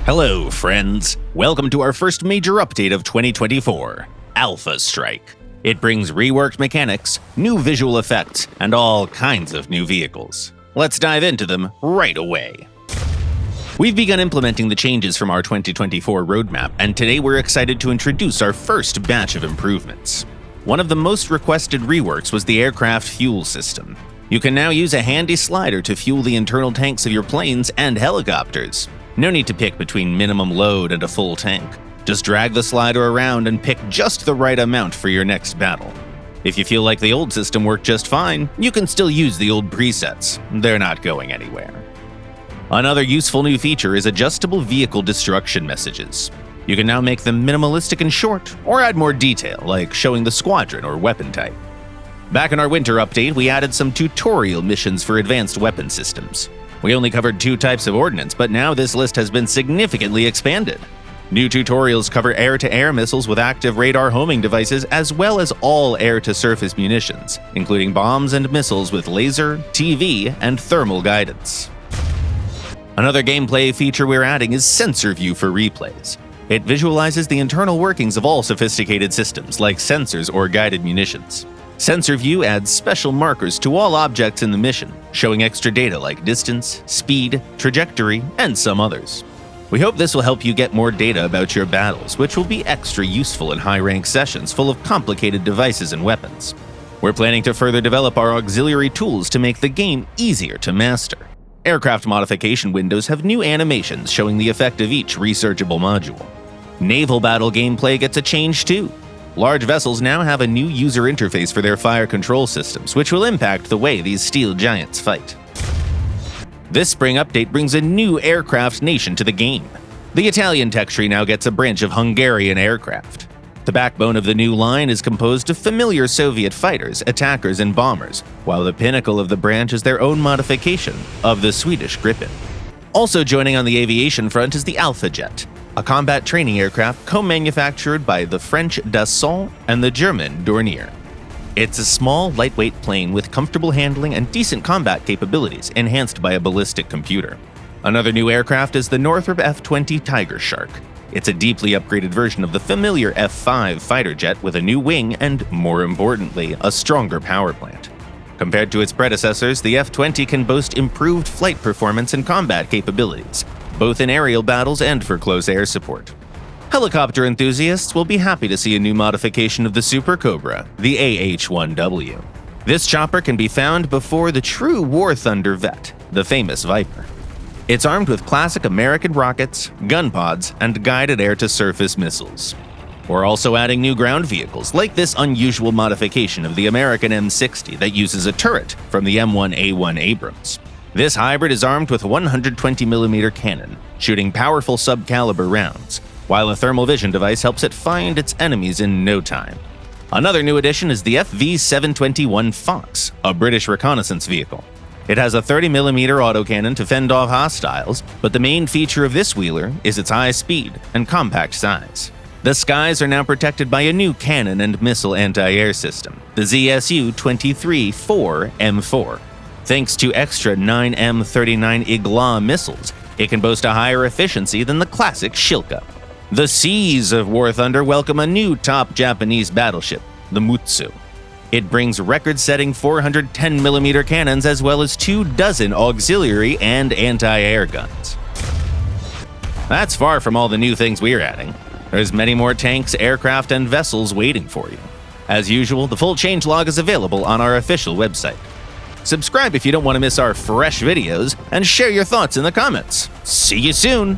Hello, friends. Welcome to our first major update of 2024, Alpha Strike. It brings reworked mechanics, new visual effects, and all kinds of new vehicles. Let's dive into them right away. We've begun implementing the changes from our 2024 roadmap, and today we're excited to introduce our first batch of improvements. One of the most requested reworks was the aircraft fuel system. You can now use a handy slider to fuel the internal tanks of your planes and helicopters. No need to pick between minimum load and a full tank. Just drag the slider around and pick just the right amount for your next battle. If you feel like the old system worked just fine, you can still use the old presets. They're not going anywhere. Another useful new feature is adjustable vehicle destruction messages. You can now make them minimalistic and short, or add more detail, like showing the squadron or weapon type. Back in our winter update, we added some tutorial missions for advanced weapon systems. We only covered 2 types of ordnance, but now this list has been significantly expanded. New tutorials cover air-to-air missiles with active radar homing devices, as well as all air-to-surface munitions, including bombs and missiles with laser, TV, and thermal guidance. Another gameplay feature we're adding is sensor view for replays. It visualizes the internal workings of all sophisticated systems, like sensors or guided munitions. Sensor View adds special markers to all objects in the mission, showing extra data like distance, speed, trajectory, and some others. We hope this will help you get more data about your battles, which will be extra useful in high-rank sessions full of complicated devices and weapons. We're planning to further develop our auxiliary tools to make the game easier to master. Aircraft modification windows have new animations showing the effect of each researchable module. Naval battle gameplay gets a change too. Large vessels now have a new user interface for their fire control systems, which will impact the way these steel giants fight. This spring update brings a new aircraft nation to the game. The Italian tech tree now gets a branch of Hungarian aircraft. The backbone of the new line is composed of familiar Soviet fighters, attackers, and bombers, while the pinnacle of the branch is their own modification of the Swedish Gripen. Also joining on the aviation front is the Alpha Jet, a combat training aircraft co-manufactured by the French Dassault and the German Dornier. It's a small, lightweight plane with comfortable handling and decent combat capabilities, enhanced by a ballistic computer. Another new aircraft is the Northrop F-20A Tigershark. It's a deeply upgraded version of the familiar F-5 fighter jet with a new wing and, more importantly, a stronger power plant. Compared to its predecessors, the F-20 can boast improved flight performance and combat capabilities, both in aerial battles and for close air support. Helicopter enthusiasts will be happy to see a new modification of the Super Cobra, the AH-1W. This chopper can be found before the true War Thunder vet, the famous Viper. It's armed with classic American rockets, gun pods, and guided air-to-surface missiles. We're also adding new ground vehicles, like this unusual modification of the American M60 that uses a turret from the M1A1 Abrams. This hybrid is armed with a 120mm cannon, shooting powerful sub-caliber rounds, while a thermal vision device helps it find its enemies in no time. Another new addition is the FV-721 Fox, a British reconnaissance vehicle. It has a 30mm autocannon to fend off hostiles, but the main feature of this wheeler is its high speed and compact size. The skies are now protected by a new cannon and missile anti-air system, the ZSU-23-4M4. Thanks to extra 9M39 Igla missiles, it can boast a higher efficiency than the classic Shilka. The seas of War Thunder welcome a new top Japanese battleship, the Mutsu. It brings record-setting 410mm cannons as well as 24 auxiliary and anti-air guns. That's far from all the new things we're adding. There's many more tanks, aircraft, and vessels waiting for you. As usual, the full changelog is available on our official website. Subscribe if you don't want to miss our fresh videos, and share your thoughts in the comments. See you soon!